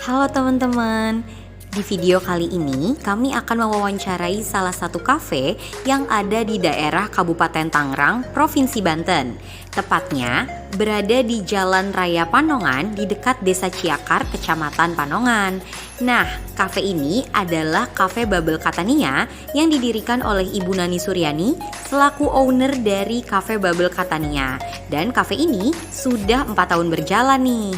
Halo teman-teman, di video kali ini kami akan mewawancarai salah satu kafe yang ada di daerah Kabupaten Tangerang, Provinsi Banten. Tepatnya berada di Jalan Raya Panongan di dekat Desa Ciakar, Kecamatan Panongan. Nah, kafe ini adalah Kafe Babel Catania yang didirikan oleh Ibu Nani Suryani selaku owner dari Kafe Babel Catania. Dan kafe ini sudah 4 tahun berjalan nih.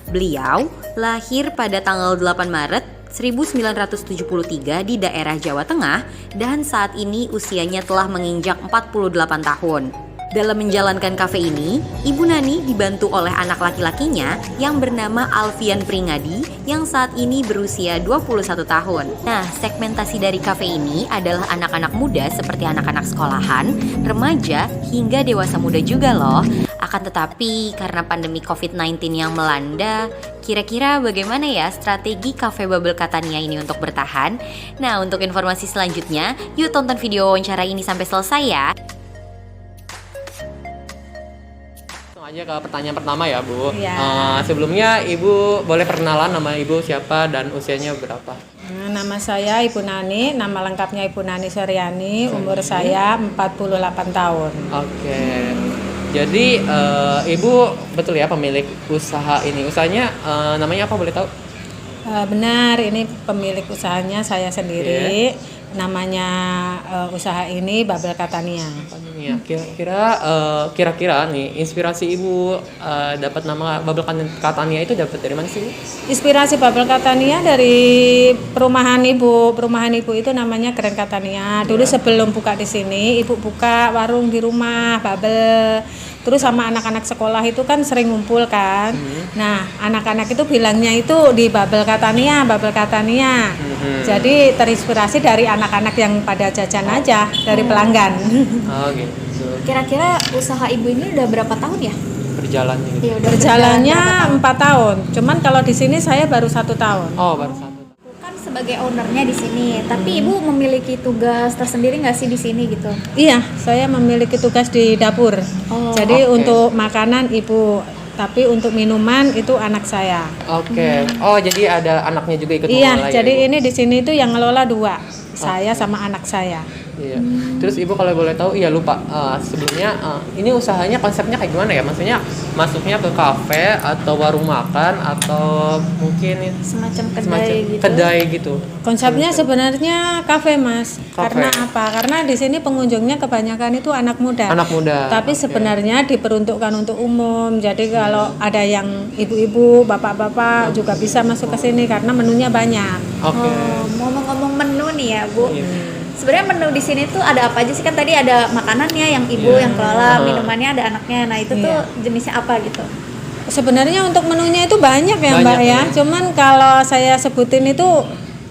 Beliau lahir pada tanggal 8 Maret 1973 di daerah Jawa Tengah dan saat ini usianya telah menginjak 48 tahun. Dalam menjalankan kafe ini, Ibu Nani dibantu oleh anak laki-lakinya yang bernama Alfian Pringadi yang saat ini berusia 21 tahun. Nah, segmentasi dari kafe ini adalah anak-anak muda seperti anak-anak sekolahan, remaja, hingga dewasa muda juga loh. Akan tetapi karena pandemi COVID-19 yang melanda, kira-kira bagaimana ya strategi Kafe Babel Catania ini untuk bertahan? Nah, untuk informasi selanjutnya, yuk tonton video wawancara ini sampai selesai ya. Langsung aja ke pertanyaan pertama ya, Bu. Iya. Sebelumnya Ibu boleh perkenalan nama Ibu siapa dan usianya berapa? Nama saya Ibu Nani, nama lengkapnya Ibu Nani Suryani, umur saya 48 tahun. Oke. Jadi Ibu betul ya pemilik usaha ini. Usahanya namanya apa boleh tahu? Benar, ini pemilik usahanya saya sendiri. Namanya usaha ini Babel Catania. Ya, kira-kira nih inspirasi Ibu dapat nama Babel Catania itu dapat dari mana sih, Bu? Inspirasi Babel Catania dari perumahan Ibu. Perumahan Ibu itu namanya Grand Catania. Dulu sebelum buka di sini, Ibu buka warung di rumah Babel. Terus sama anak-anak sekolah itu kan sering ngumpul kan. Nah, anak-anak itu bilangnya itu di Babel Catania, Babel Catania. Jadi terinspirasi dari anak-anak yang pada jajan aja, dari pelanggan. Oh gitu. Kira-kira usaha ibu ini udah berapa tahun ya? Berjalannya gitu. Iya, udah Berjalannya berjalan berapa 4 tahun. Cuman kalau di sini saya baru 1 tahun. Oh, baru satu. tahun? Kan sebagai ownernya di sini, tapi ibu memiliki tugas tersendiri nggak sih di sini gitu? Iya, saya memiliki tugas di dapur. Oh, Jadi oke. untuk makanan Ibu, tapi untuk minuman itu anak saya. Oke. Oh, jadi ada anaknya juga ikut Iya, mengelola ya, jadi Ibu? ini di sini itu yang ngelola 2, saya sama anak saya. Iya. Terus Ibu kalau boleh tahu, iya lupa sebelumnya ini usahanya konsepnya kayak gimana ya? Maksudnya masuknya ke kafe atau warung makan atau mungkin Semacam kedai semacam gitu. kedai gitu. Konsepnya sebenarnya kafe, Mas. Kafe. Karena apa? Karena di sini pengunjungnya kebanyakan itu anak muda. Anak muda. Tapi Oke. sebenarnya diperuntukkan untuk umum. Jadi kalau ada yang ibu-ibu, bapak-bapak juga bisa masuk ke sini karena menunya banyak. Oke. Oh, ngomong-ngomong menu nih ya bu. Iya. Sebenarnya menu di sini tuh ada apa aja sih? Kan tadi ada makanannya yang ibu yang kelola, minumannya ada anaknya. Nah itu tuh jenisnya apa gitu? Sebenarnya untuk menunya itu banyak ya Banyak, Mbak ya. ya. Cuman kalau saya sebutin itu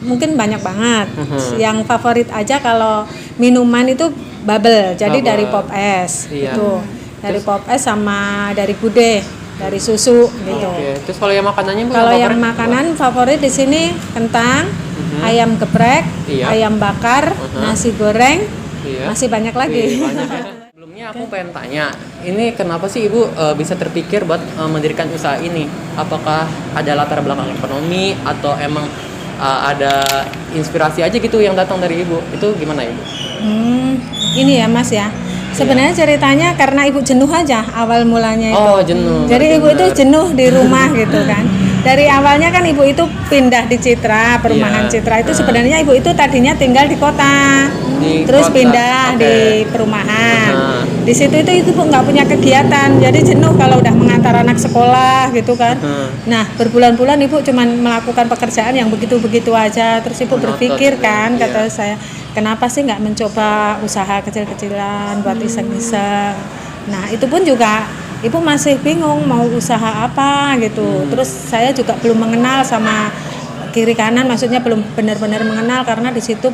mungkin banyak banget. Yang favorit aja kalau minuman itu bubble. Jadi Bubble. dari pop es Iya. gitu. Dari pop es sama dari gudeg, dari susu gitu. Oke. Terus kalau yang makanannya Bu, Kalau yang yang favorit? makanan favorit di sini kentang, ayam geprek, Iya. ayam bakar, nasi goreng, Iya. masih banyak lagi. Iya, banyak ya. Sebelumnya aku pengen tanya, ini kenapa sih Ibu bisa terpikir buat mendirikan usaha ini? Apakah ada latar belakang ekonomi atau emang ada inspirasi aja gitu yang datang dari Ibu? Itu gimana Ibu? Ini ya Mas ya. Sebenarnya ceritanya karena ibu jenuh aja awal mulanya itu. Oh, jenuh. Jadi ibu itu Benar. jenuh di rumah gitu kan. Dari awalnya kan ibu itu pindah di Citra, perumahan Iya. Citra itu sebenarnya ibu itu tadinya tinggal di kota. Di Terus kota, pindah oke. di perumahan. Nah. Di situ itu ibu nggak punya kegiatan. Jadi jenuh kalau udah mengantar anak sekolah gitu kan. Nah, berbulan-bulan ibu cuman melakukan pekerjaan yang begitu-begitu aja. Terus ibu Monoton berpikir juga, kan, iya. kata saya, kenapa sih nggak mencoba usaha kecil-kecilan buat iseng-iseng. Nah itu pun juga ibu masih bingung mau usaha apa gitu. Terus saya juga belum mengenal sama kiri kanan, maksudnya belum benar-benar mengenal karena di situ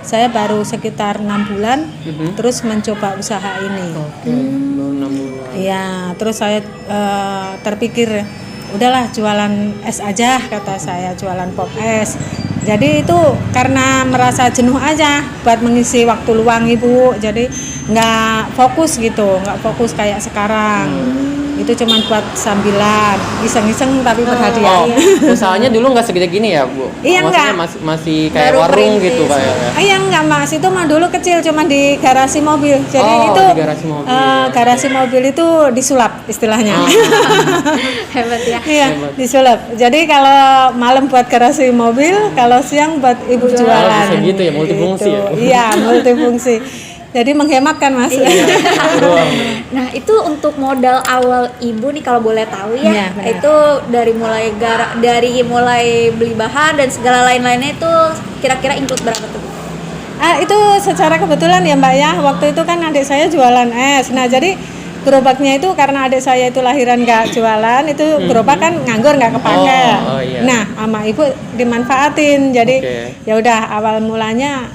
saya baru sekitar 6 bulan terus mencoba usaha ini. Oke. Baru 6 bulan. Iya, terus saya terpikir udahlah jualan es aja, kata saya, jualan pop es. Jadi itu karena merasa jenuh aja buat mengisi waktu luang ibu, jadi nggak fokus gitu, nggak fokus kayak sekarang. itu cuma buat sambilan, iseng-iseng tapi berhadiah. Usahanya dulu nggak segede gini ya, Bu? Iya, Maksudnya enggak. masih kayak Baru warung perintis. gitu kayaknya. Iya enggak Mas, itu mah dulu kecil cuma di garasi mobil. Jadi Oh, itu di garasi mobil. garasi mobil itu disulap istilahnya. Hebat ya. Iya, Hebat. disulap. Jadi kalau malam buat garasi mobil, kalau siang buat ibu Jualan. jualan. Oh, bisa gitu ya, multifungsi ya? Iya, multifungsi. Jadi menghemat kan Mas? Ruang. Nah, itu untuk modal awal ibu nih kalau boleh tahu ya. Iya, benar. Itu dari mulai beli bahan dan segala lain-lainnya itu kira-kira include berapa tuh? Itu secara kebetulan ya Mbak ya, waktu itu kan adik saya jualan es. Nah jadi gerobaknya itu karena adik saya itu lahiran nggak jualan, itu gerobak kan nganggur nggak kepake. Oh, iya. Nah sama ibu dimanfaatin. Jadi Oke. ya udah awal mulanya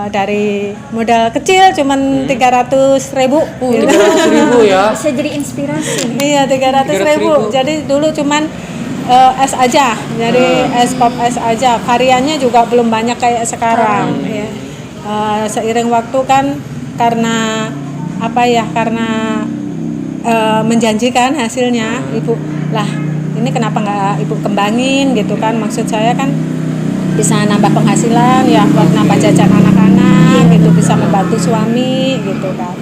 dari modal kecil cuman 300.000. 300.000 ya. Bisa jadi inspirasi. Iya 300.000. 300.000. Jadi dulu cuman es aja, jadi es pop es aja. Variannya juga belum banyak kayak sekarang. Ya. Seiring waktu kan karena apa ya? Karena menjanjikan hasilnya, ibu lah ini kenapa nggak ibu kembangin gitu kan? Maksud saya kan bisa nambah penghasilan ya buat nambah jajan anak-anak gitu, bisa membantu suami gitu kan.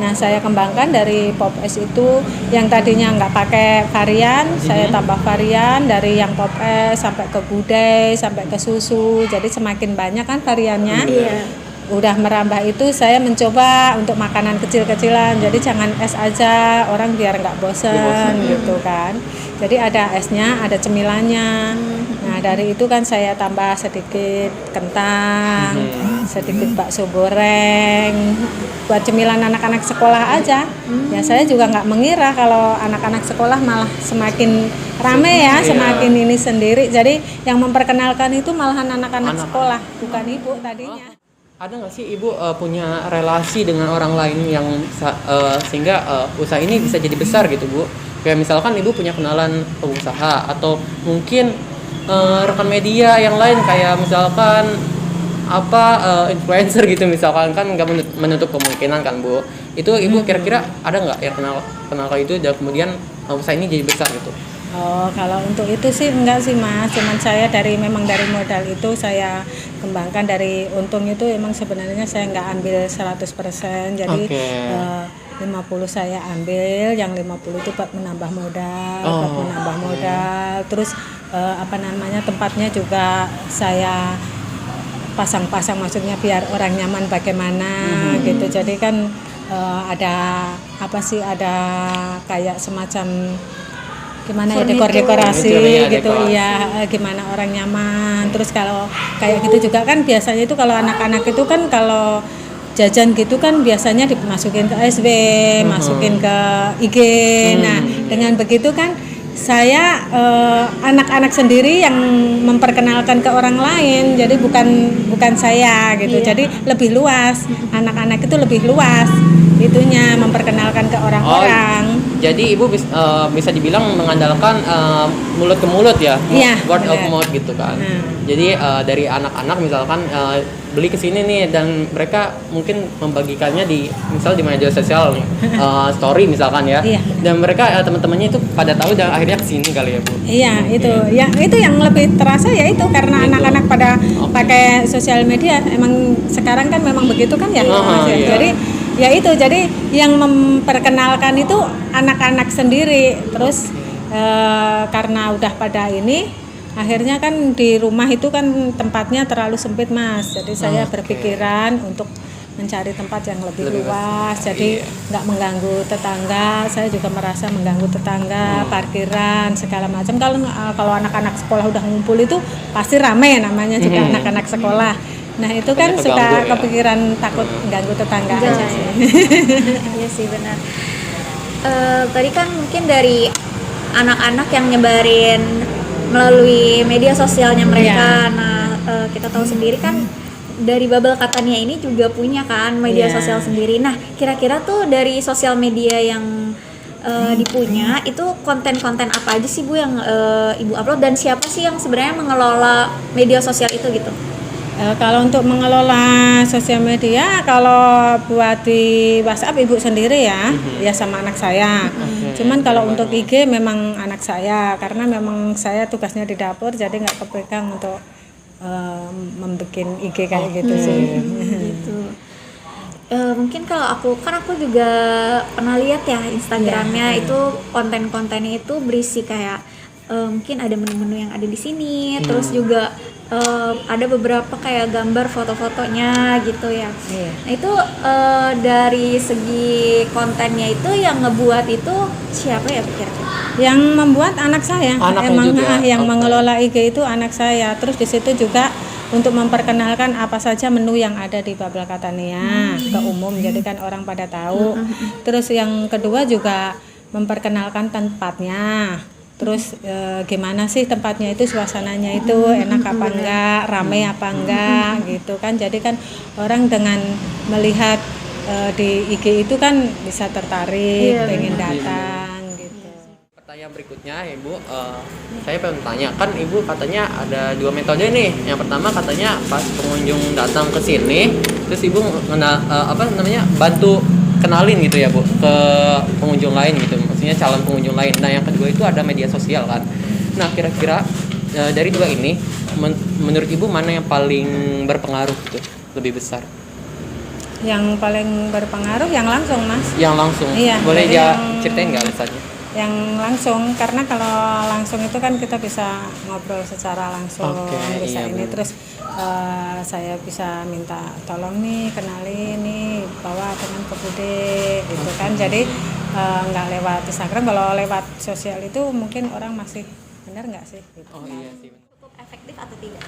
Nah saya kembangkan dari pop es itu yang tadinya nggak pakai varian, saya tambah varian dari yang pop es sampai ke gudeg sampai ke susu, jadi semakin banyak kan variannya. Iya. Udah merambah itu saya mencoba untuk makanan kecil-kecilan, jadi jangan es aja, orang biar nggak bosen gitu kan. Jadi ada esnya, ada cemilannya. Nah dari itu kan saya tambah sedikit kentang, sedikit bakso goreng, buat cemilan anak-anak sekolah aja. Ya saya juga nggak mengira kalau anak-anak sekolah malah semakin rame ya, semakin ini sendiri. Jadi yang memperkenalkan itu malahan anak-anak sekolah, bukan ibu tadinya. Ada nggak sih Ibu punya relasi dengan orang lain yang sehingga usaha ini bisa jadi besar gitu Bu? Kayak misalkan Ibu punya kenalan pengusaha atau mungkin rekan media yang lain kayak misalkan influencer gitu misalkan, kan nggak menutup kemungkinan kan Bu. Itu Ibu kira-kira ada nggak yang kenal itu dan kemudian usaha ini jadi besar gitu? Oh, kalau untuk itu sih enggak sih Mas, cuman saya memang dari modal itu saya kembangkan, dari untung itu emang sebenarnya saya nggak ambil 100%, jadi Oke. 50 saya ambil, yang 50 itu buat menambah modal, terus tempatnya juga saya pasang-pasang, maksudnya biar orang nyaman bagaimana gitu, jadi kan ada kayak semacam gimana ya dekor-dekorasi gitu ya, gimana orang nyaman. Terus kalau kayak gitu juga kan biasanya itu kalau anak-anak itu kan kalau jajan gitu kan biasanya dimasukin ke SB, masukin ke IG. Nah dengan begitu kan saya anak-anak sendiri yang memperkenalkan ke orang lain, jadi bukan saya gitu. Jadi lebih luas, anak-anak itu lebih luas itunya memperkenalkan ke orang-orang. Jadi Ibu bisa dibilang mengandalkan mulut ke mulut ya, Iya, word of benar. mouth gitu kan. Jadi dari anak-anak misalkan beli ke sini nih dan mereka mungkin membagikannya di media sosial nih, story misalkan ya. Iya. Dan mereka teman-temannya itu pada tahu dan akhirnya kesini kali ya Bu. Iya itu, ya itu yang lebih terasa ya itu karena anak-anak pada pakai sosial media, emang sekarang kan memang begitu kan ya, Mas, ya. Iya. Jadi ya itu, jadi yang memperkenalkan itu anak-anak sendiri, terus karena udah pada ini, akhirnya kan di rumah itu kan tempatnya terlalu sempit Mas, jadi saya berpikiran untuk mencari tempat yang lebih luas, jadi nggak mengganggu tetangga. Saya juga merasa mengganggu tetangga, parkiran segala macam. Kalau anak-anak sekolah udah ngumpul itu pasti rame namanya juga anak-anak sekolah. Nah itu kan Banyak suka keganggu ya. kepikiran takut ganggu tetangga aja sih. Iya sih benar. Tadi kan mungkin dari anak-anak yang nyebarin melalui media sosialnya mereka. Nah kita tahu sendiri kan dari Bubble Catania ini juga punya kan media sosial sendiri. Nah kira-kira tuh dari sosial media yang dipunya itu konten-konten apa aja sih Bu yang Ibu upload, dan siapa sih yang sebenarnya mengelola media sosial itu gitu? Kalau untuk mengelola sosial media, kalau buat di WhatsApp ibu sendiri ya, ya sama anak saya. Cuman kalau untuk IG memang anak saya, karena memang saya tugasnya di dapur, jadi nggak kepegang untuk membuat IG kayak gitu sih. Gitu. Mungkin kalau aku juga pernah lihat ya Instagramnya itu konten-kontennya itu berisi kayak mungkin ada menu-menu yang ada di sini, terus juga ada beberapa kayak gambar foto-fotonya gitu ya. Nah itu dari segi kontennya itu yang ngebuat itu siapa ya kira-kira? Yang membuat anak saya, Anaknya emang juga? yang Oke. mengelola IG itu anak saya. Terus di situ juga untuk memperkenalkan apa saja menu yang ada di Babel Catania ke umum, jadi kan orang pada tahu. Terus yang kedua juga memperkenalkan tempatnya. Terus gimana sih tempatnya itu, suasananya itu enak apa enggak, ramai apa enggak gitu kan. Jadi kan orang dengan melihat di IG itu kan bisa tertarik, pengen datang gitu. Pertanyaan berikutnya Ibu, saya pengen tanya, kan Ibu katanya ada 2 metode nih. Yang pertama katanya pas pengunjung datang ke sini, terus Ibu bantu kenalin gitu ya Bu ke pengunjung lain gitu, maksudnya calon pengunjung lain. Nah yang kedua itu ada media sosial kan. Nah kira-kira dari 2 ini menurut Ibu mana yang paling berpengaruh gitu, lebih besar? Yang paling berpengaruh yang langsung, Mas. Yang langsung? Iya, Boleh dari ya yang- ceritain nggak alasannya? Yang langsung, karena kalau langsung itu kan kita bisa ngobrol secara langsung, Oke, bisa iya, ini benar. terus saya bisa minta tolong nih kenalin nih bawa teman ke Bude gitu kan. Jadi nggak lewat Instagram, kalau lewat sosial itu mungkin orang masih benar nggak sih gitu. Oh iya sih. Cukup efektif atau tidak?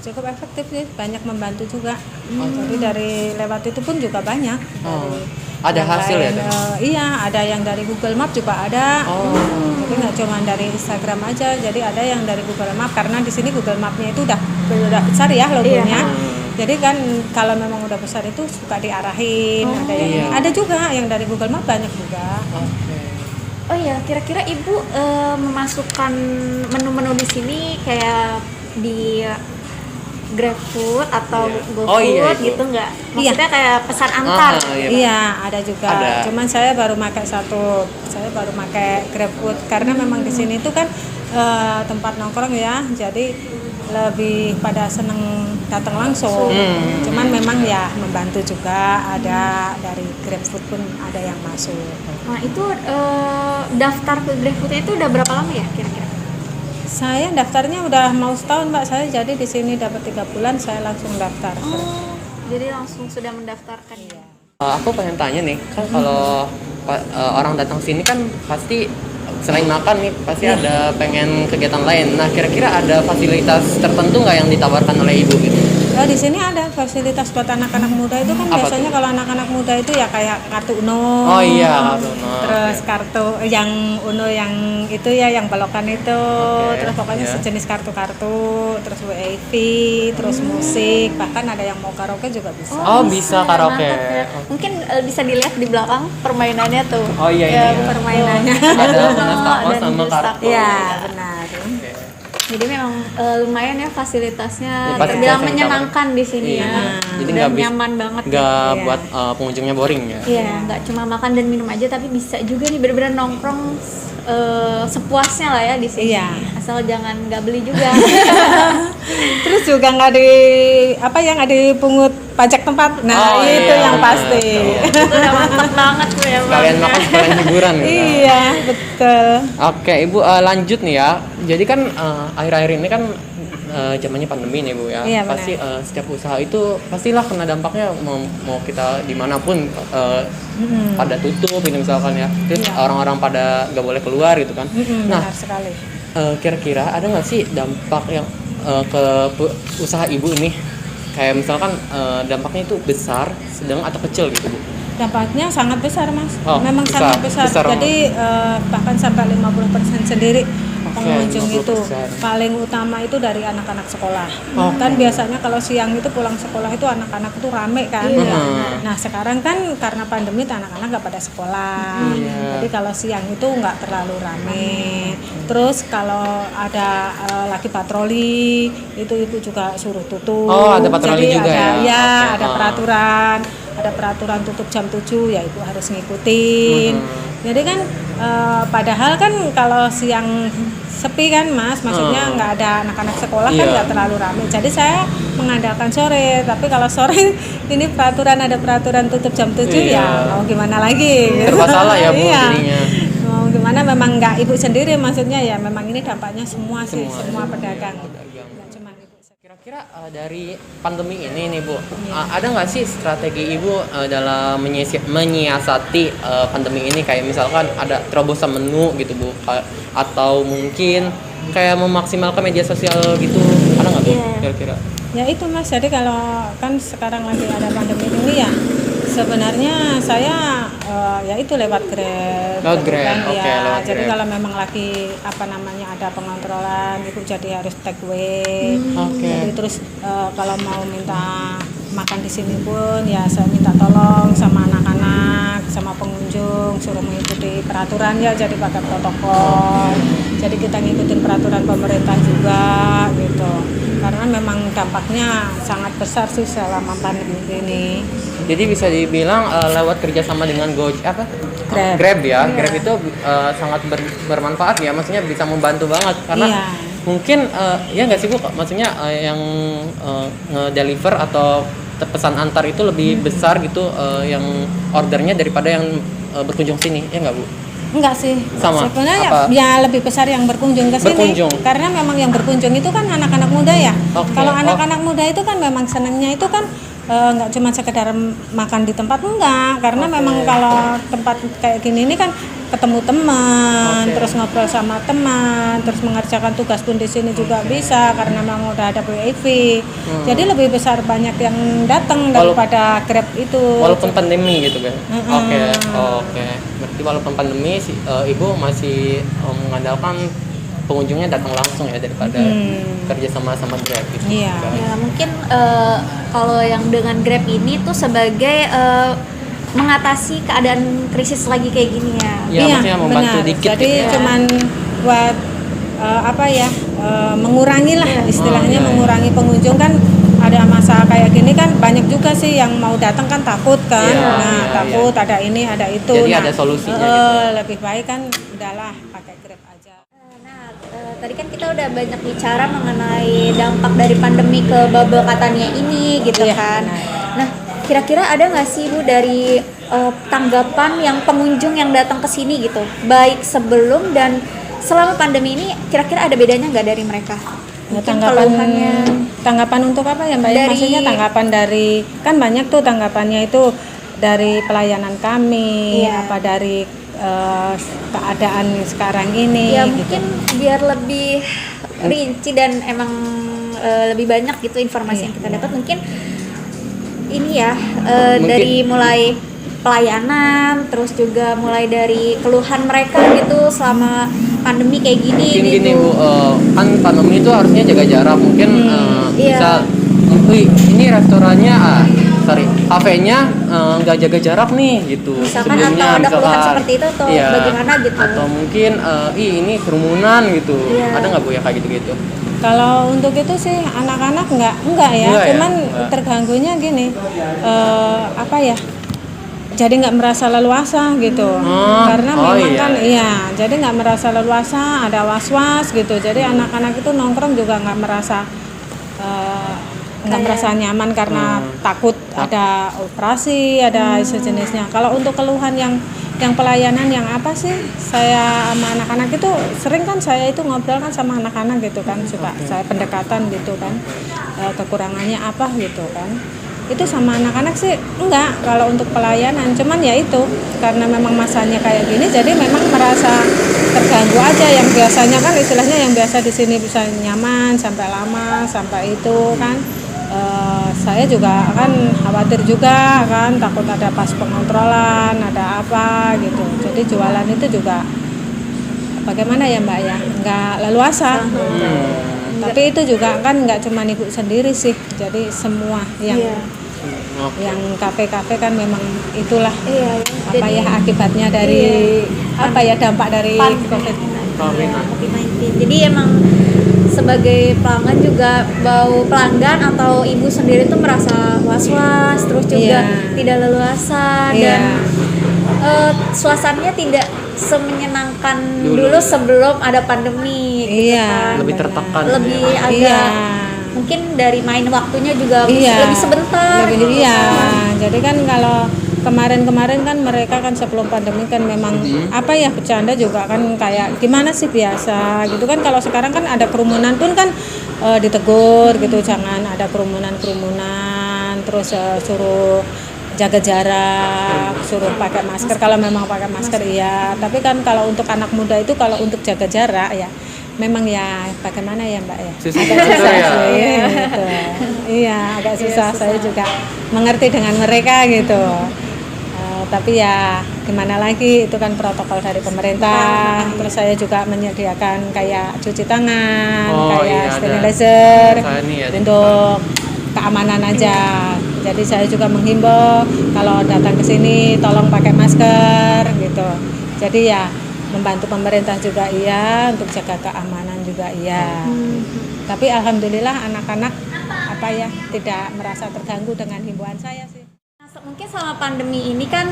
Cukup efektif sih, banyak membantu juga. Jadi dari lewat itu pun juga banyak. Ada Yang hasil ya, lain, Teh? iya, ada yang dari Google Map juga ada. Jadi nggak cuma dari Instagram aja. Jadi ada yang dari Google Map, karena di sini Google Mapnya itu udah besar ya logonya. Jadi kan kalau memang udah besar itu suka diarahin. Ada juga yang dari Google Map, banyak juga. Oh iya, kira-kira Ibu memasukkan menu-menu di sini kayak di GrabFood atau GoFood Oh iya, itu. gitu nggak? Maksudnya kayak pesan antar. Iya. Iya, ada juga. Ada. Cuman saya baru pakai satu. Saya baru pakai GrabFood karena memang di sini itu kan tempat nongkrong ya. Jadi lebih pada seneng datang langsung. Cuman memang ya membantu juga, ada dari GrabFood pun ada yang masuk. Nah itu daftar ke GrabFood itu udah berapa lama ya kira-kira? Saya daftarnya udah mau setahun, Mbak. Saya jadi di sini dapat 3 bulan, saya langsung daftar. Jadi langsung sudah mendaftarkan ya? Aku pengen tanya nih, kan kalau orang datang sini kan pasti selain makan nih pasti ada pengen kegiatan lain. Nah kira-kira ada fasilitas tertentu nggak yang ditawarkan oleh Ibu gitu? Di sini ada fasilitas buat anak-anak muda itu kan. Apa Biasanya tuh? kalau anak-anak muda itu ya kayak kartu Uno. Oh iya, kartu Uno. Terus kartu yang Uno yang itu ya, yang belokan itu. Oke, Terus pokoknya iya. sejenis kartu-kartu, terus WiFi, terus musik, bahkan ada yang mau karaoke juga bisa. Oh bisa karaoke. Mantap ya. Mungkin bisa dilihat di belakang permainannya tuh. Oh iya, Ya, iya. permainannya. Ada Uno Nestako dan sama Just kartu. Taco. Iya, benar. Oke. Jadi memang lumayan ya fasilitasnya, Ya, terbilang fasilitas yang menyenangkan di sini Iya. ya. Jadi Dan nggak nyaman banget. nggak Iya. buat pengunjungnya boring ya? Iya, nggak cuma makan dan minum aja, tapi bisa juga nih bener-bener nongkrong sepuasnya lah ya di sini. Iya. Asal jangan nggak beli juga. Terus juga nggak nggak dipungut pajak tempat. Nah, Oh, itu iya, yang benar. pasti. Itu udah mantap banget tuh ya, Bang. Sekalian makan sekalian hiburan gitu. Iya, betul. Oke, Ibu lanjut nih ya. Jadi kan akhir-akhir ini kan zamannya pandemi nih Bu ya. Iya, benar. Pasti setiap usaha itu pastilah kena dampaknya, mau kita dimanapun pada tutup ini misalkan ya. Terus orang-orang pada nggak boleh keluar gitu kan. Nah, Benar sekali. kira-kira ada nggak sih dampak yang ke usaha Ibu ini? Kayak misalkan dampaknya itu besar, sedang atau kecil gitu Bu? Dampaknya sangat besar, Mas. Oh, Memang besar. sangat besar. Besar Jadi bahkan sampai 50% sendiri pengunjung itu 50%. paling utama itu dari anak-anak sekolah. Oke. Kan biasanya kalau siang itu pulang sekolah itu anak-anak itu rame kan. Iya. Nah sekarang kan karena pandemi anak-anak nggak pada sekolah. Iya. Jadi kalau siang itu nggak terlalu rame. Terus kalau ada lagi patroli itu ibu juga suruh tutup. Oh, ada patroli Jadi juga ada, ya? Oke. ada peraturan. Ada peraturan tutup jam 7 ya ibu harus ngikutin. Jadi kan padahal kan kalau siang sepi kan mas, maksudnya nggak ada anak-anak sekolah kan Iya. nggak terlalu ramai. Jadi saya mengandalkan sore, tapi kalau sore ini ada peraturan tutup jam 7 Iya. ya mau gimana lagi? Serba salah ya Bu Iya. jadinya. Mau gimana memang nggak ibu sendiri maksudnya ya memang ini dampaknya semua sih, semua pedagang. Nggak cuma ibu. Kira-kira dari pandemi ini nih Bu, ada nggak sih strategi Ibu dalam menyiasati pandemi ini, kayak misalkan ada terobosan menu gitu Bu, atau mungkin kayak memaksimalkan media sosial gitu, ada nggak Bu Iya. kira-kira? Ya itu mas, jadi kalau kan sekarang lagi ada pandemi ini ya sebenarnya saya ya itu lewat Grab. Lewat gitu Grab, kan, oke, ya. lewat Jadi Grab. kalau memang lagi ada pengontrolan ibu jadi harus take away. Oke. Jadi terus kalau mau minta makan di sini pun ya saya minta tolong sama anak-anak, sama pengunjung suruh mengikuti peraturan ya, jadi pakai protokol. Jadi kita ngikutin peraturan pemerintah juga gitu. Karena memang dampaknya sangat besar sih selama pandemi ini. Jadi bisa dibilang lewat kerjasama dengan Grab ya. Iya. Grab itu sangat bermanfaat ya, maksudnya bisa membantu banget karena Iya. mungkin ya nggak sih Bu, maksudnya yang nge-deliver atau pesan antar itu lebih besar gitu yang ordernya daripada yang berkunjung sini, ya nggak Bu? Enggak sih. Sama? Sebenarnya Apa? ya lebih besar yang berkunjung ke sini. Berkunjung. Karena memang yang berkunjung itu kan anak-anak muda ya. Oke. Kalau anak-anak muda itu kan memang senangnya itu kan nggak cuma sekedar makan di tempat, enggak. Karena memang kalau tempat kayak gini ini kan ketemu teman, Oke. terus ngobrol sama teman, terus mengerjakan tugas pun di sini juga bisa karena memang udah ada WiFi. Jadi lebih besar banyak yang datang daripada Grab itu. Walaupun pandemi gitu kan? Mm-mm. Oke. Berarti walaupun pandemi Ibu masih mengandalkan pengunjungnya datang langsung ya daripada kerja sama Grab gitu. Iya. Ya mungkin kalau yang dengan Grab ini tuh sebagai mengatasi keadaan krisis lagi kayak gini ya. Ya, maksudnya membantu benar. dikit Jadi gitu ya. cuman buat mengurangi lah istilahnya, iya. mengurangi pengunjung kan. Ada masa kayak gini kan banyak juga sih yang mau datang kan takut kan. Iya, Nah, iya, takut ada ini ada itu. Jadi Nah, ada solusinya gitu. Lebih baik kan udahlah pakai Grab aja. Nah, tadi kan kita udah banyak bicara mengenai dampak dari pandemi ke bubble Catania ini gitu Iya, kan. benar. Nah, kira-kira ada nggak sih Bu dari tanggapan yang pengunjung yang datang ke sini gitu, baik sebelum dan selama pandemi ini, kira-kira ada bedanya nggak dari mereka? Ya, Mungkin keluhannya tanggapan untuk apa ya Mbak? Ya, Dari- maksudnya tanggapan dari kan banyak tuh tanggapannya itu dari pelayanan kami, Iya. apa dari keadaan sekarang ini. ya gitu. mungkin biar lebih rinci dan emang lebih banyak gitu informasi yang kita dapat, mungkin ini ya Mungkin- dari mulai pelayanan, terus juga mulai dari keluhan mereka gitu selama pandemi kayak gini Mungkin gitu. gini Bu, kan pandemi itu harusnya jaga jarak, mungkin iya. bisa, wih ini restorannya, kafenya nggak jaga jarak nih gitu. Misalkan atau ada keluhan seperti itu atau iya, bagaimana gitu. Atau mungkin ini kerumunan gitu, Iya. ada nggak Bu ya kayak gitu-gitu? Kalau untuk itu sih anak-anak enggak ya, Enggak ya? cuman Enggak. terganggunya gini, jadi nggak merasa leluasa gitu, karena memang iya. kan iya, jadi nggak merasa leluasa, ada was-was gitu, jadi anak-anak itu nongkrong juga nggak merasa nyaman karena takut ada operasi, ada sejenisnya. Kalau untuk keluhan yang pelayanan yang apa sih, saya sama anak-anak itu sering kan saya itu ngobrol kan sama anak-anak gitu kan, suka saya pendekatan gitu kan, kekurangannya apa gitu kan. Itu sama anak-anak sih enggak kalau untuk pelayanan, cuman ya itu karena memang masanya kayak gini jadi memang merasa terganggu aja. Yang biasanya kan istilahnya yang biasa di sini bisa nyaman sampai lama sampai itu kan, saya juga kan khawatir juga kan, takut ada pas pengontrolan ada apa gitu, jadi jualan itu juga bagaimana ya Mbak ya, nggak leluasa. Tapi itu juga kan nggak cuma ibu sendiri sih, jadi semua yang Iya. yang kafe-kafe kan memang itulah Iya, apa ya akibatnya dari apa ya dampak dari COVID. COVID-19. Jadi emang sebagai pelanggan juga bau pelanggan atau ibu sendiri tuh merasa was-was, terus juga Iya. tidak leluasa Iya. dan suasananya tidak semenyenangkan dulu sebelum ada pandemi. Gitu Iya. kan. Lebih tertekan. Lebih ya. agak Iya. mungkin dari main waktunya juga Iya. lebih sebentar. Lebih, gitu iya. kan. Jadi kan kalau kemarin-kemarin kan mereka kan sebelum pandemi kan memang apa ya bercanda juga kan kayak gimana sih biasa gitu kan. Kalau sekarang kan ada kerumunan pun kan ditegur gitu, jangan ada kerumunan terus suruh jaga jarak, suruh pakai masker kalau memang pakai masker iya. Tapi kan kalau untuk anak muda itu kalau untuk jaga jarak ya memang ya bagaimana ya Mbak ya, Susah agak juga susah ya. sih gitu. Iya agak susah. Saya juga mengerti dengan mereka gitu. Tapi ya gimana lagi, itu kan protokol dari pemerintah. Terus saya juga menyediakan kayak cuci tangan, Oh, kayak iya, ada. sterilizer Saya nih ya, untuk keamanan aja. Jadi saya juga menghimbau kalau datang ke sini tolong pakai masker gitu. Jadi ya membantu pemerintah juga iya, untuk jaga keamanan juga iya. Tapi alhamdulillah anak-anak apa ya tidak merasa terganggu dengan himbauan saya sih. Mungkin selama pandemi ini kan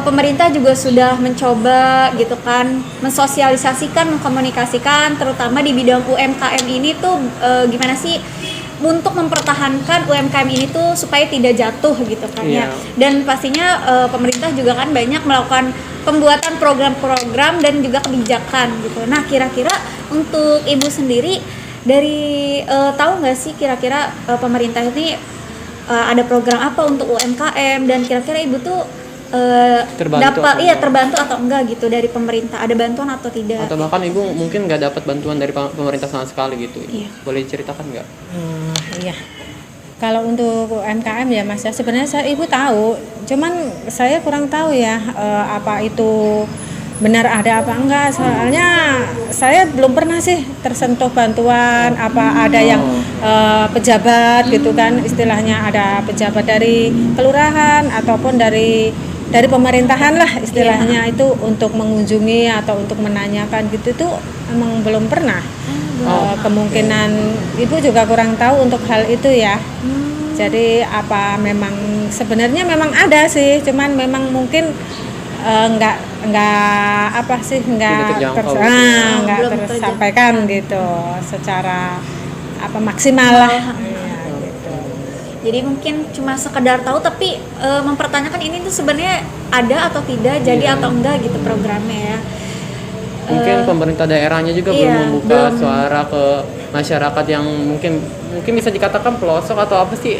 pemerintah juga sudah mencoba gitu kan mensosialisasikan, mengkomunikasikan terutama di bidang UMKM ini tuh gimana sih untuk mempertahankan UMKM ini tuh supaya tidak jatuh gitu kan ya. Dan pastinya pemerintah juga kan banyak melakukan pembuatan program-program dan juga kebijakan gitu. Nah, kira-kira untuk Ibu sendiri dari tahu nggak sih kira-kira pemerintah ini ada program apa untuk UMKM dan kira-kira Ibu tuh Terbantu dapat atau terbantu atau enggak gitu dari pemerintah, ada bantuan atau tidak? Atau bahkan ibu mungkin nggak dapat bantuan dari pemerintah sama sekali gitu. Iya. Boleh diceritakan nggak? Iya. Kalau untuk UMKM ya Mas ya sebenarnya ibu tahu, cuman saya kurang tahu ya apa itu benar ada apa enggak. Soalnya saya belum pernah sih tersentuh bantuan apa ada yang pejabat gitu kan, istilahnya ada pejabat dari kelurahan ataupun dari pemerintahan lah istilahnya itu untuk mengunjungi atau untuk menanyakan gitu tuh emang belum pernah. Kemungkinan ibu juga kurang tahu untuk hal itu ya. Jadi apa memang sebenarnya memang ada sih, cuman memang mungkin nggak apa sih nggak tersampaikan gitu secara apa maksimal lah. Jadi mungkin cuma sekedar tahu tapi mempertanyakan ini tuh sebenarnya ada atau tidak, jadi atau enggak gitu programnya ya. Mungkin pemerintah daerahnya juga belum membuka suara ke masyarakat yang mungkin bisa dikatakan pelosok atau apa sih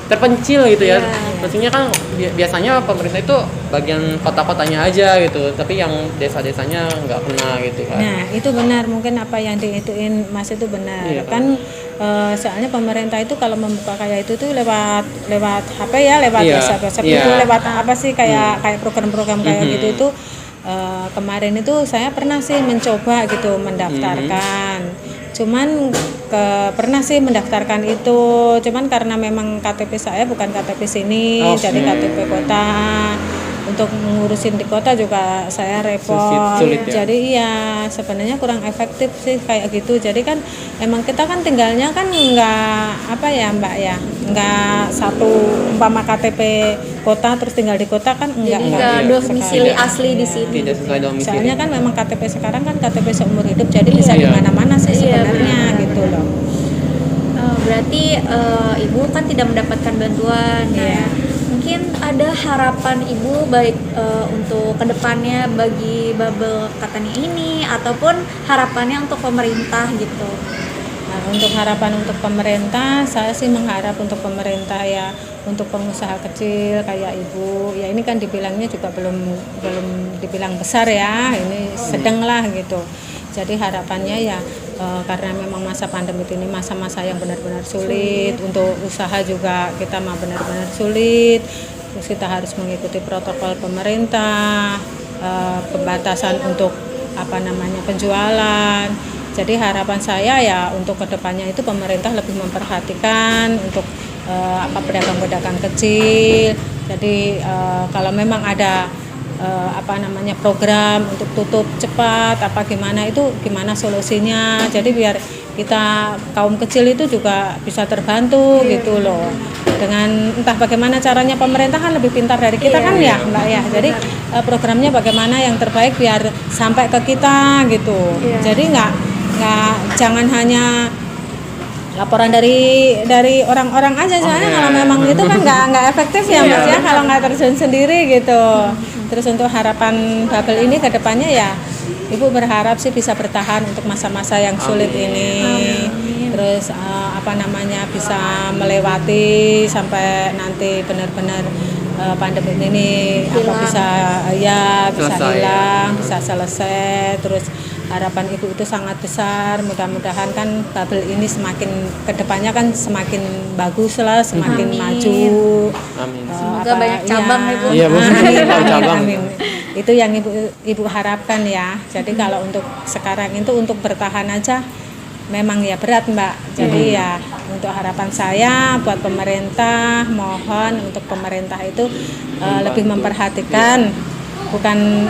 terpencil gitu ya. Maksudnya kan biasanya pemerintah itu bagian kota-kotanya aja gitu, tapi yang desa-desanya nggak kena gitu kan. Nah itu benar, mungkin apa yang diituin Mas itu benar kan. Soalnya pemerintah itu kalau membuka kayak itu tuh lewat HP ya, lewat WhatsApp itu lewat apa sih kayak program-program kayak gitu itu. Kemarin itu saya pernah sih mencoba gitu mendaftarkan, cuman pernah sih mendaftarkan itu, cuman karena memang KTP saya bukan KTP sini, jadi KTP kota. Untuk mengurusin di kota juga saya repot, sulit ya? Jadi iya sebenarnya kurang efektif sih kayak gitu. Jadi kan emang kita kan tinggalnya kan nggak apa ya Mbak ya, nggak satu umpama KTP kota terus tinggal di kota kan enggak domisili asli di sini. Tidak sesuai domisili. Soalnya kan memang KTP sekarang kan KTP seumur hidup, jadi bisa di mana-mana sih sebenarnya gitu loh. Berarti Ibu kan tidak mendapatkan bantuan. Mungkin ada harapan Ibu baik untuk kedepannya bagi Bubble Katania ini ataupun harapannya untuk pemerintah gitu. Nah, untuk harapan untuk pemerintah, saya sih mengharap untuk pemerintah ya untuk pengusaha kecil kayak Ibu. Ya ini kan dibilangnya juga belum dibilang besar ya, ini sedang lah gitu. Jadi harapannya ya karena memang masa pandemi ini masa-masa yang benar-benar sulit, untuk usaha juga kita mah benar-benar sulit. Terus kita harus mengikuti protokol pemerintah, pembatasan untuk penjualan. Jadi harapan saya ya untuk kedepannya itu pemerintah lebih memperhatikan untuk pedagang-pedagang kecil. Jadi kalau memang ada program untuk tutup cepat gimana solusinya. Jadi biar kita kaum kecil itu juga bisa terbantu gitu loh. Dengan entah bagaimana caranya, pemerintah kan lebih pintar dari kita kan ya Mbak ya. Jadi programnya bagaimana yang terbaik biar sampai ke kita gitu. Jadi nggak jangan hanya laporan dari orang-orang aja, soalnya kalau memang itu kan nggak efektif ya Mas ya, kalau nggak terjun sendiri gitu. Terus untuk harapan Babel ini ke depannya ya Ibu berharap sih bisa bertahan untuk masa-masa yang sulit ini. Terus bisa melewati sampai nanti benar-benar pandemi ini bisa hilang, bisa selesai. Terus harapan Ibu itu sangat besar, mudah-mudahan kan Babel ini semakin kedepannya kan semakin bagus lah, semakin maju. Amin. Semoga banyak cabang Ibu. Iya, cabang. Amin. Itu yang ibu harapkan ya. Jadi kalau untuk sekarang itu untuk bertahan aja memang ya berat Mbak. Jadi ya untuk harapan saya buat pemerintah, mohon untuk pemerintah itu lebih memperhatikan, bukan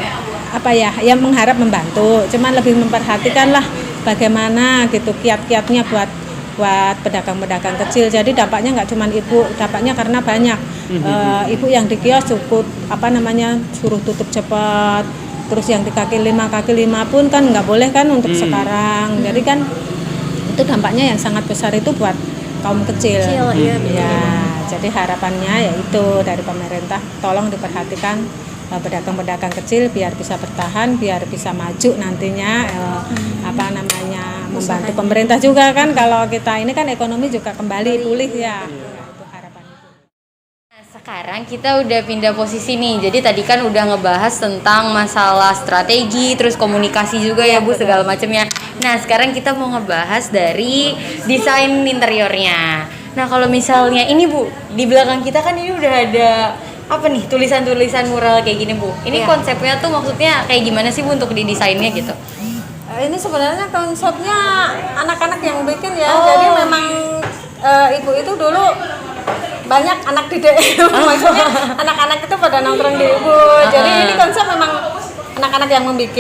yang mengharap membantu, cuman lebih memperhatikan lah bagaimana gitu kiat-kiatnya buat pedagang-pedagang kecil. Jadi dampaknya nggak cuma Ibu, dampaknya karena banyak Ibu yang di kios cukup suruh tutup cepat. Terus yang di kaki lima pun kan nggak boleh kan untuk sekarang. Jadi kan itu dampaknya yang sangat besar itu buat kaum kecil. Jadi harapannya yaitu dari pemerintah tolong diperhatikan pedagang-pedagang kecil biar bisa bertahan, biar bisa maju nantinya membantu pemerintah juga kan, kalau kita ini kan ekonomi juga kembali pulih ya. Itu harapan Ibu. Nah, sekarang kita udah pindah posisi nih. Jadi tadi kan udah ngebahas tentang masalah strategi, terus komunikasi juga ya Bu, segala macamnya. Nah, sekarang kita mau ngebahas dari desain interiornya. Nah, kalau misalnya ini Bu, di belakang kita kan ini udah ada tulisan-tulisan mural kayak gini Bu. Ini konsepnya tuh maksudnya kayak gimana sih Bu untuk didesainnya gitu? Ini sebenarnya konsepnya anak-anak yang bikin ya. Jadi memang Ibu itu dulu banyak anak didik. Maksudnya anak-anak itu pada nongkrong di Ibu. Jadi ini konsep memang anak-anak yang membuat.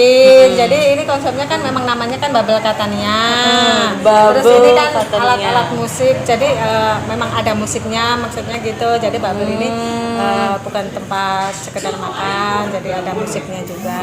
Jadi ini konsepnya kan memang namanya kan Babel Catania. Terus ini kan alat-alat musik. Jadi memang ada musiknya, maksudnya gitu. Jadi Babel ini bukan tempat sekedar makan, jadi ada musiknya juga.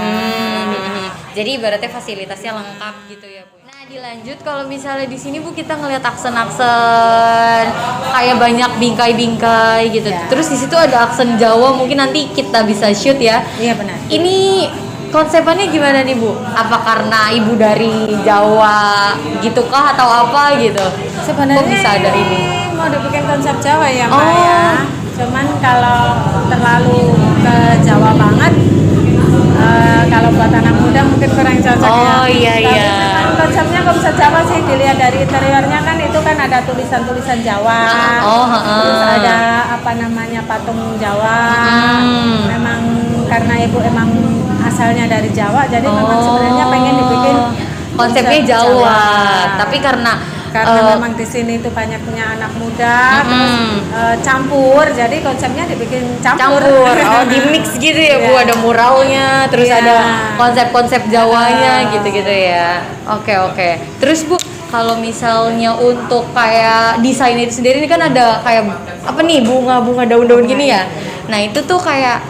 Jadi ibaratnya fasilitasnya lengkap gitu ya Bu. Nah, dilanjut kalau misalnya di sini Bu kita ngelihat aksen-aksen kayak banyak bingkai-bingkai gitu. Terus di situ ada aksen Jawa, mungkin nanti kita bisa shoot ya. Iya benar. Ini konsepannya gimana nih Bu? Apa karena Ibu dari Jawa gitu kah atau apa gitu? Sebenarnya kok bisa ada ini? Mau dibikin konsep Jawa ya Mbak ya. Cuman kalau terlalu ke Jawa banget, kalau buat anak muda mungkin kurang cocok ya. Tapi memang konsepnya konsep Jawa sih, dilihat dari interiornya kan itu kan ada tulisan-tulisan Jawa. Terus ada patung Jawa. Memang karena Ibu emang asalnya dari Jawa, jadi memang sebenarnya pengen dibikin konsepnya Jawa. Tapi karena memang di sini itu banyak punya anak muda, terus campur, jadi konsepnya dibikin campur. Di mix gitu ya Bu, ada muralnya, terus ada konsep-konsep Jawanya gitu-gitu ya. Oke. Terus Bu, kalau misalnya untuk kayak desain itu sendiri ini kan ada kayak bunga-bunga daun-daun gini ya. Nah, itu tuh kayak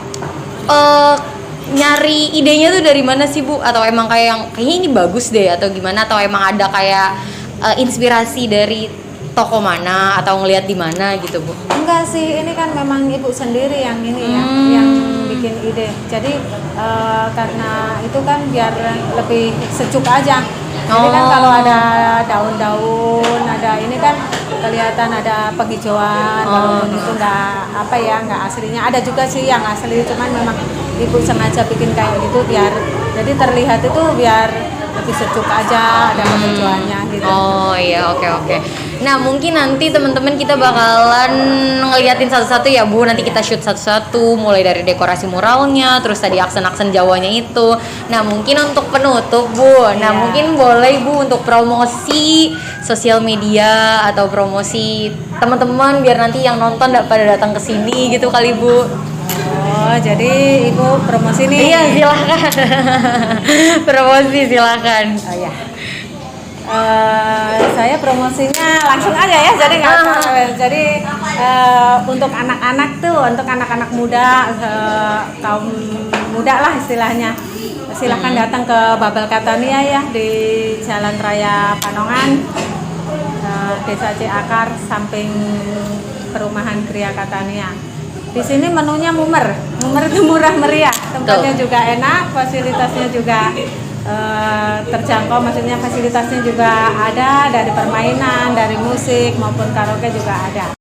nyari idenya tuh dari mana sih Bu? Atau emang kayaknya ini bagus deh atau gimana, atau emang ada kayak inspirasi dari toko mana atau ngelihat di mana gitu Bu? Enggak sih, ini kan memang Ibu sendiri yang ini ya, yang bikin ide. Jadi karena itu kan biar lebih sejuk aja. Jadi kan kalau ada daun-daun, ada ini kan kelihatan ada penghijauan. Kalau itu nggak aslinya. Ada juga sih yang asli, cuman memang Ibu sengaja bikin kayak gitu biar jadi terlihat itu biar lebih sejuk aja, ada penghijauannya gitu. Oh iya, oke. Nah mungkin nanti teman-teman kita bakalan ngeliatin satu-satu ya Bu. Nanti kita shoot satu-satu, mulai dari dekorasi muralnya, terus tadi aksen-aksen Jawanya itu. Nah mungkin untuk penutup Bu, nah mungkin boleh Bu untuk promosi sosial media atau promosi teman-teman biar nanti yang nonton pada datang ke sini gitu kali Bu. Oh, jadi Ibu promosi nih? Iya silahkan. Promosi silahkan. Oh ya. Saya promosinya langsung aja ya, jadi untuk anak-anak tuh, untuk anak-anak muda, kaum muda lah istilahnya, silahkan datang ke Babel Catania ya di Jalan Raya Panongan, Desa Ciakar, samping perumahan Gria Catania. Di sini menunya mumer itu murah meriah, tempatnya juga enak, fasilitasnya juga terjangkau, maksudnya fasilitasnya juga ada, dari permainan, dari musik maupun karaoke juga ada.